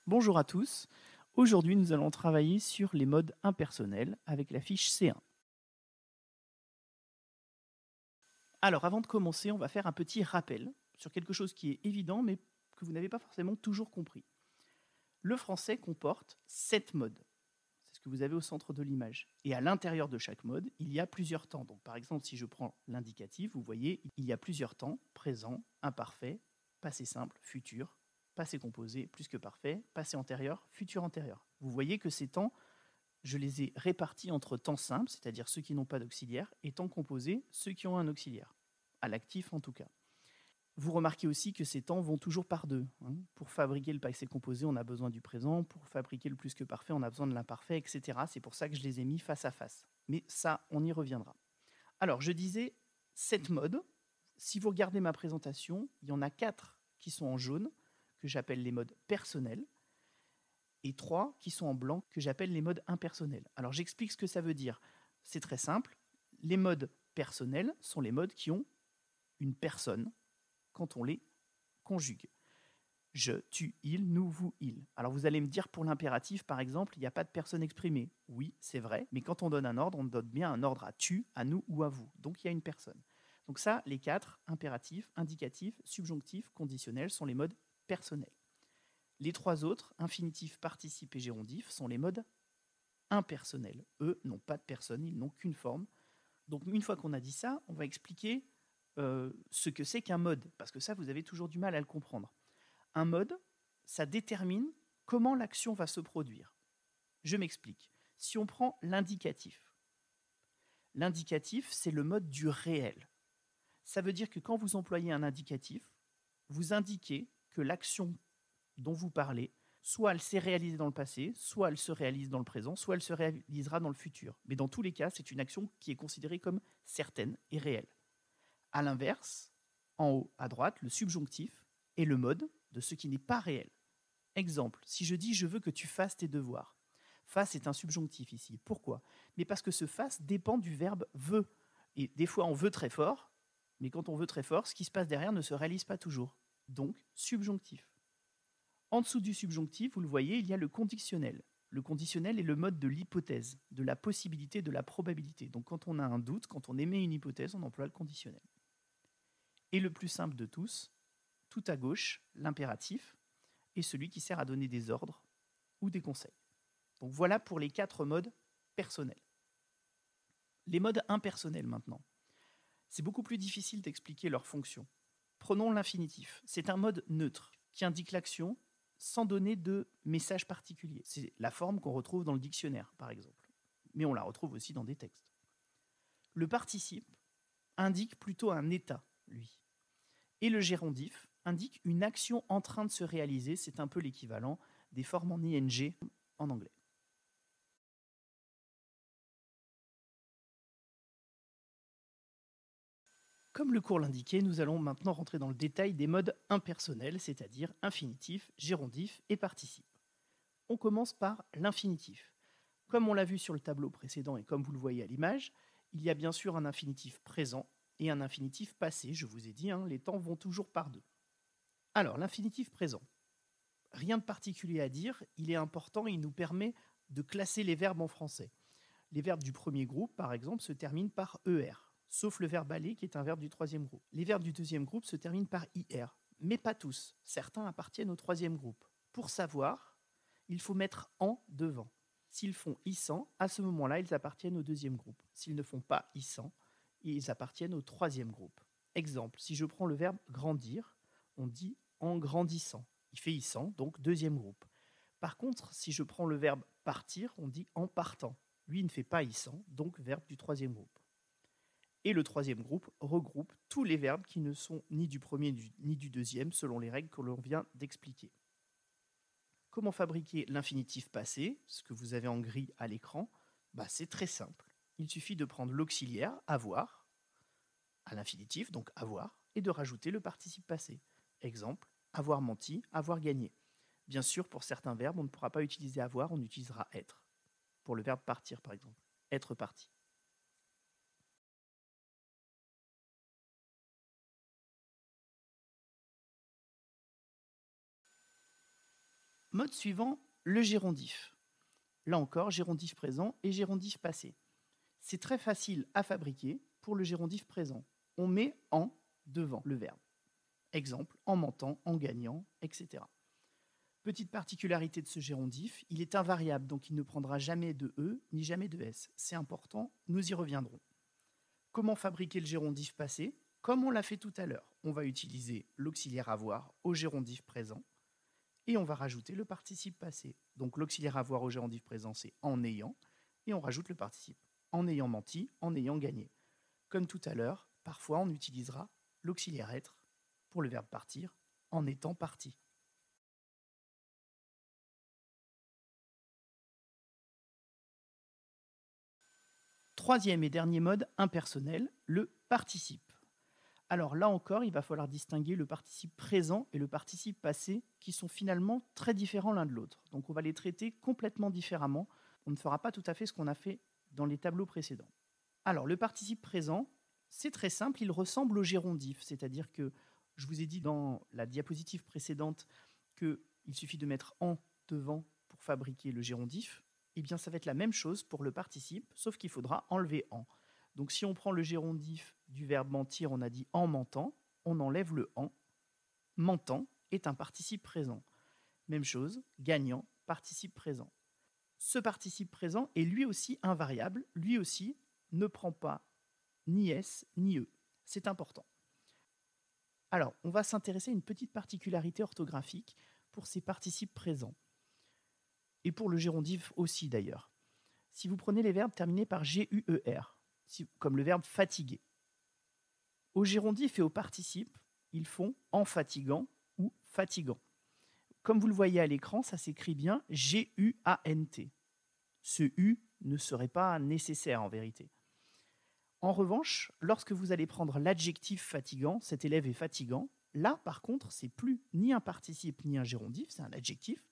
Bonjour à tous. Aujourd'hui, nous allons travailler sur les modes impersonnels avec la fiche C1. Alors, avant de commencer, on va faire un petit rappel sur quelque chose qui est évident, mais que vous n'avez pas forcément toujours compris. Le français comporte 7 modes. C'est ce que vous avez au centre de l'image. Et à l'intérieur de chaque mode, il y a plusieurs temps. Donc, par exemple, si je prends l'indicatif, vous voyez, il y a plusieurs temps: présent, imparfait, passé simple, futur, passé composé, plus que parfait, passé antérieur, futur antérieur. Vous voyez que ces temps, je les ai répartis entre temps simple, c'est-à-dire ceux qui n'ont pas d'auxiliaire, et temps composé, ceux qui ont un auxiliaire, à l'actif en tout cas. Vous remarquez aussi que ces temps vont toujours par deux. Pour fabriquer le passé composé, on a besoin du présent. Pour fabriquer le plus que parfait, on a besoin de l'imparfait, etc. C'est pour ça que je les ai mis face à face. Mais ça, on y reviendra. Alors, je disais 7 modes. Si vous regardez ma présentation, il y en a 4 qui sont en jaune, que j'appelle les modes personnels, et 3 qui sont en blanc, que j'appelle les modes impersonnels. Alors, j'explique ce que ça veut dire. C'est très simple. Les modes personnels sont les modes qui ont une personne quand on les conjugue. Je, tu, il, nous, vous, il. Alors vous allez me dire, pour l'impératif, par exemple, il n'y a pas de personne exprimée. Oui, c'est vrai, mais quand on donne un ordre, on donne bien un ordre à tu, à nous ou à vous. Donc il y a une personne. Donc ça, les 4, impératif, indicatif, subjonctif, conditionnel, sont les modes personnels. Les 3 autres, infinitif, participe et gérondif, sont les modes impersonnels. Eux n'ont pas de personne, ils n'ont qu'une forme. Donc une fois qu'on a dit ça, on va expliquer ce que c'est qu'un mode, parce que ça, vous avez toujours du mal à le comprendre. Un mode, ça détermine comment l'action va se produire. Je m'explique. Si on prend l'indicatif, c'est le mode du réel. Ça veut dire que quand vous employez un indicatif, vous indiquez que l'action dont vous parlez, soit elle s'est réalisée dans le passé, soit elle se réalise dans le présent, soit elle se réalisera dans le futur. Mais dans tous les cas, c'est une action qui est considérée comme certaine et réelle. A l'inverse, en haut à droite, le subjonctif est le mode de ce qui n'est pas réel. Exemple, si je dis je veux que tu fasses tes devoirs. Fasse est un subjonctif ici. Pourquoi? Mais parce que ce fasse dépend du verbe veut. Et des fois on veut très fort, mais quand on veut très fort, ce qui se passe derrière ne se réalise pas toujours. Donc, subjonctif. En dessous du subjonctif, vous le voyez, il y a le conditionnel. Le conditionnel est le mode de l'hypothèse, de la possibilité, de la probabilité. Donc quand on a un doute, quand on émet une hypothèse, on emploie le conditionnel. Et le plus simple de tous, tout à gauche, l'impératif, est celui qui sert à donner des ordres ou des conseils. Donc voilà pour les 4 modes personnels. Les modes impersonnels maintenant. C'est beaucoup plus difficile d'expliquer leur fonction. Prenons l'infinitif. C'est un mode neutre qui indique l'action sans donner de message particulier. C'est la forme qu'on retrouve dans le dictionnaire, par exemple. Mais on la retrouve aussi dans des textes. Le participe indique plutôt un état, lui. Et le gérondif indique une action en train de se réaliser. C'est un peu l'équivalent des formes en ing en anglais. Comme le cours l'indiquait, nous allons maintenant rentrer dans le détail des modes impersonnels, c'est-à-dire infinitif, gérondif et participe. On commence par l'infinitif. Comme on l'a vu sur le tableau précédent et comme vous le voyez à l'image, il y a bien sûr un infinitif présent et un infinitif passé. Je vous ai dit, les temps vont toujours par deux. Alors, l'infinitif présent. Rien de particulier à dire, il est important et il nous permet de classer les verbes en français. Les verbes du premier groupe, par exemple, se terminent par ER, sauf le verbe aller qui est un verbe du troisième groupe. Les verbes du deuxième groupe se terminent par IR, mais pas tous. Certains appartiennent au troisième groupe. Pour savoir, il faut mettre en devant. S'ils font ISAN, à ce moment-là, ils appartiennent au deuxième groupe. S'ils ne font pas ISAN, ils appartiennent au troisième groupe. Exemple, si je prends le verbe grandir, on dit en grandissant. Il fait ISAN, donc deuxième groupe. Par contre, si je prends le verbe partir, on dit en partant. Lui, il ne fait pas ISAN, donc verbe du troisième groupe. Et le troisième groupe regroupe tous les verbes qui ne sont ni du premier ni du deuxième, selon les règles que l'on vient d'expliquer. Comment fabriquer l'infinitif passé, ce que vous avez en gris à l'écran? C'est très simple. Il suffit de prendre l'auxiliaire avoir à l'infinitif, donc avoir, et de rajouter le participe passé. Exemple, avoir menti, avoir gagné. Bien sûr, pour certains verbes, on ne pourra pas utiliser avoir, on utilisera être. Pour le verbe partir, par exemple. Être parti. Mode suivant, le gérondif. Là encore, gérondif présent et gérondif passé. C'est très facile à fabriquer pour le gérondif présent. On met « en » devant le verbe. Exemple, en mentant, en gagnant, etc. Petite particularité de ce gérondif, il est invariable, donc il ne prendra jamais de E ni jamais de S. C'est important, nous y reviendrons. Comment fabriquer le gérondif passé? Comme on l'a fait tout à l'heure. On va utiliser l'auxiliaire avoir au gérondif présent et on va rajouter le participe passé. Donc l'auxiliaire avoir au gérondif présent, c'est en ayant, et on rajoute le participe. En ayant menti, en ayant gagné. Comme tout à l'heure, parfois on utilisera l'auxiliaire être pour le verbe partir, en étant parti. Troisième et dernier mode impersonnel, le participe. Alors là encore, il va falloir distinguer le participe présent et le participe passé qui sont finalement très différents l'un de l'autre. Donc on va les traiter complètement différemment. On ne fera pas tout à fait ce qu'on a fait dans les tableaux précédents. Alors le participe présent, c'est très simple, il ressemble au gérondif, c'est-à-dire que je vous ai dit dans la diapositive précédente qu'il suffit de mettre « en » devant pour fabriquer le gérondif. Eh bien, ça va être la même chose pour le participe, sauf qu'il faudra enlever « en ». Donc, si on prend le gérondif du verbe mentir, on a dit « en mentant », on enlève le « en ». Mentant est un participe présent. Même chose, gagnant, participe présent. Ce participe présent est lui aussi invariable, lui aussi ne prend pas ni S ni E. C'est important. Alors, on va s'intéresser à une petite particularité orthographique pour ces participes présents. Et pour le gérondif aussi d'ailleurs. Si vous prenez les verbes terminés par G-U-E-R, comme le verbe fatiguer, au gérondif et au participe, ils font en fatigant ou fatigant. Comme vous le voyez à l'écran, ça s'écrit bien G-U-A-N-T. Ce U ne serait pas nécessaire en vérité. En revanche, lorsque vous allez prendre l'adjectif fatigant, cet élève est fatigant, là par contre, c'est plus ni un participe ni un gérondif, c'est un adjectif.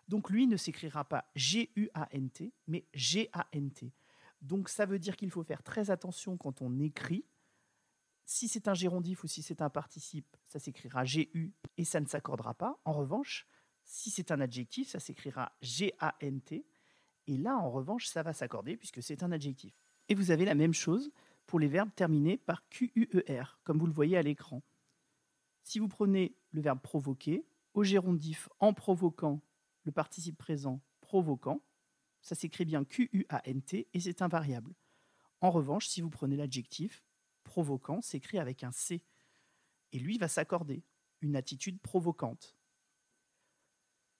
Donc lui ne s'écrira pas G-U-A-N-T, mais G-A-N-T. Donc ça veut dire qu'il faut faire très attention quand on écrit. Si c'est un gérondif ou si c'est un participe, ça s'écrira G-U et ça ne s'accordera pas. En revanche, si c'est un adjectif, ça s'écrira G-A-N-T. Et là, en revanche, ça va s'accorder puisque c'est un adjectif. Et vous avez la même chose pour les verbes terminés par Q-U-E-R, comme vous le voyez à l'écran. Si vous prenez le verbe provoquer, au gérondif en provoquant, le participe présent provoquant, ça s'écrit bien Q-U-A-N-T et c'est invariable. En revanche, si vous prenez l'adjectif, provoquant s'écrit avec un C. Et lui va s'accorder, une attitude provocante.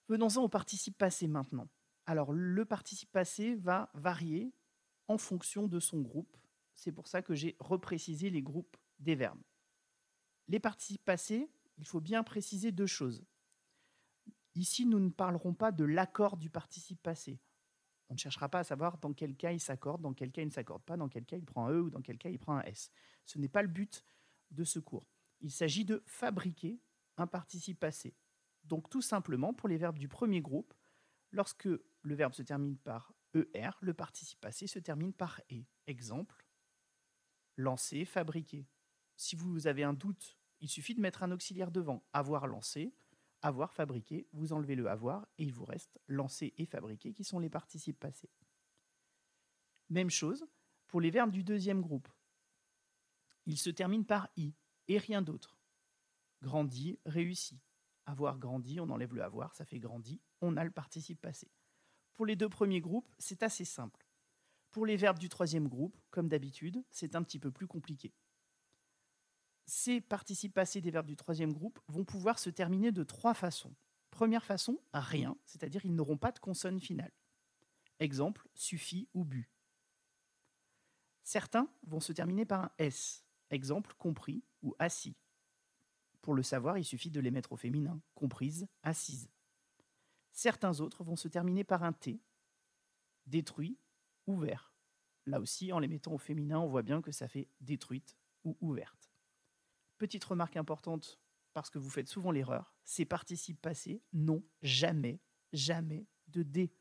Venons-en au participe passé maintenant. Alors, le participe passé va varier en fonction de son groupe. C'est pour ça que j'ai reprécisé les groupes des verbes. Les participes passés, il faut bien préciser deux choses. Ici, nous ne parlerons pas de l'accord du participe passé. On ne cherchera pas à savoir dans quel cas il s'accorde, dans quel cas il ne s'accorde pas, dans quel cas il prend un E ou dans quel cas il prend un S. Ce n'est pas le but de ce cours. Il s'agit de fabriquer un participe passé. Donc tout simplement, pour les verbes du premier groupe, lorsque le verbe se termine par ER, le participe passé se termine par E. Exemple, lancer, fabriquer. Si vous avez un doute, il suffit de mettre un auxiliaire devant, avoir lancé, avoir fabriqué, vous enlevez le avoir et il vous reste lancer et fabriquer qui sont les participes passés. Même chose pour les verbes du deuxième groupe. Ils se terminent par I et rien d'autre. Grandi, réussi. Avoir grandi, on enlève le avoir, ça fait grandi, on a le participe passé. Pour les deux premiers groupes, c'est assez simple. Pour les verbes du troisième groupe, comme d'habitude, c'est un petit peu plus compliqué. Ces participes passés des verbes du troisième groupe vont pouvoir se terminer de trois façons. Première façon, rien, c'est-à-dire ils n'auront pas de consonne finale. Exemple, suffit ou bu. Certains vont se terminer par un S. Exemple, compris ou assis. Pour le savoir, il suffit de les mettre au féminin, comprise, assise. Certains autres vont se terminer par un T, détruit, ouvert. Là aussi, en les mettant au féminin, on voit bien que ça fait détruite ou ouverte. Petite remarque importante, parce que vous faites souvent l'erreur, ces participes passés n'ont jamais, jamais de D.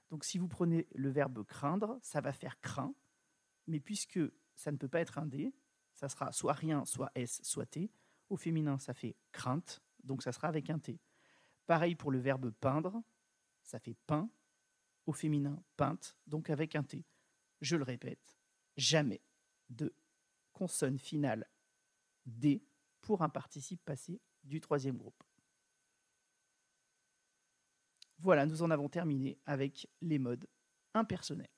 Donc si vous prenez le verbe craindre, ça va faire craint, mais puisque ça ne peut pas être un D, ça sera soit rien, soit S, soit T. Au féminin, ça fait crainte, donc ça sera avec un T. Pareil pour le verbe peindre, ça fait pain, au féminin peinte, donc avec un T. Je le répète, jamais de consonne finale D pour un participe passé du troisième groupe. Voilà, nous en avons terminé avec les modes impersonnels.